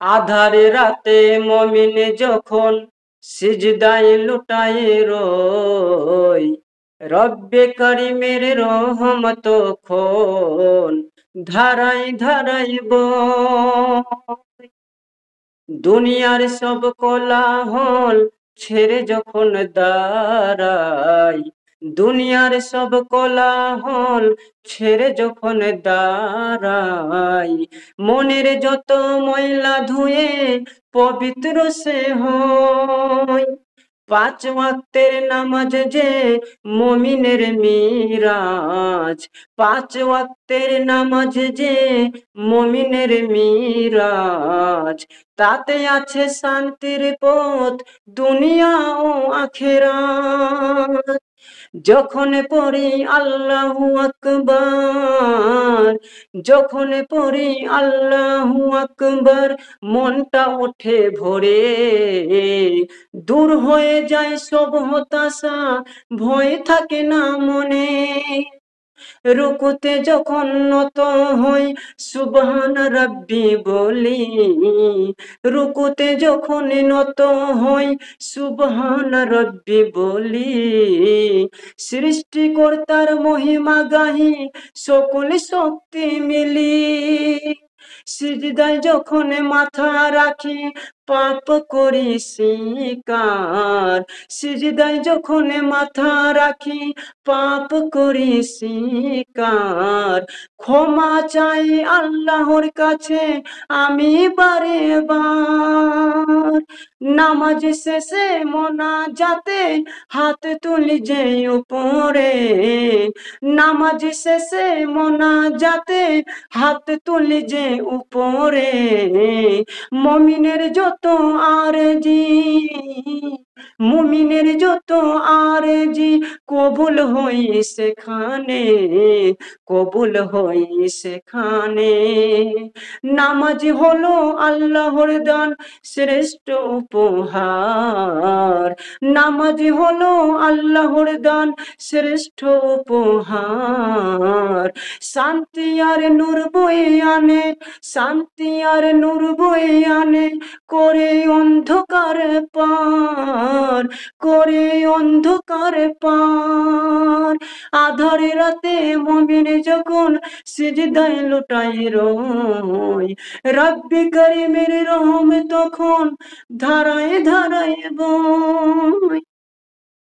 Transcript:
আধারে রাতে মমিন যখন সিজদায় লুটায় রই, রব্বে করিমের রহমত তখন ধারাই ধারাই বয়। দুনিয়ার সব কোলাহল ছেড়ে যখন দাঁড়াই, দুনিয়ার সব কোলাহল ছেড়ে যখন দাঁড়াই, মনের যত ময়লা ধুয়ে পবিত্র সে হয়। পাঁচ ওয়াক্তের নামাজ যে মুমিনের মিরাজ, পাঁচ ওয়াক্তের নামাজ যে মুমিনের মিরাজ, তাতে আছে শান্তির পথ দুনিয়া ও আখিরাত। যখন পড়ি আল্লাহু আকবার, যখন পড়ি আল্লাহু আকবার, মনটা ওঠে ভরে, দূর হয়ে যায় সব হতাশা, ভয় থাকে না মনে। রুকুতে যখন নত হই সুবহান রাব্বি বলি, রুকুতে যখন নত হই সুবহান রাব্বি বলি, সৃষ্টিকর্তার মহিমা গাহি সকল শক্তি মিলি। সিজদায় যখন মাথা রাখি পাপ করি স্বীকার, সিজদায় যখন মাথা রাখি পাপ করি স্বীকার, ক্ষমা চাই আল্লাহর কাছে আমি বারে বার। নামাজ শেষে মোনাজাতে হাত তুলি যে উপরে, নামাজ শেষে মোনাজাতে হাত তুলি যে উপরে, মুমিনের যত আরজি, মুমিনের যত আরজি কবুল হই সেখানে, কবুল হই সেখানে। নামাজ হলো আল্লাহর দান শ্রেষ্ঠ উপহার, নামাজ হলো আল্লাহর দান শ্রেষ্ঠ উপহার। শান্তি আর নূর বয়ে আনে, শান্তি আর নূর বয়ে আনে, করে অন্ধকার পার, করে অন্ধকার পার। আধারে রাতে মুমিন যখন সিজদায় লুটাই রই, রব্বে করিমের রহমত তখন ধারায় ধারায় বয়।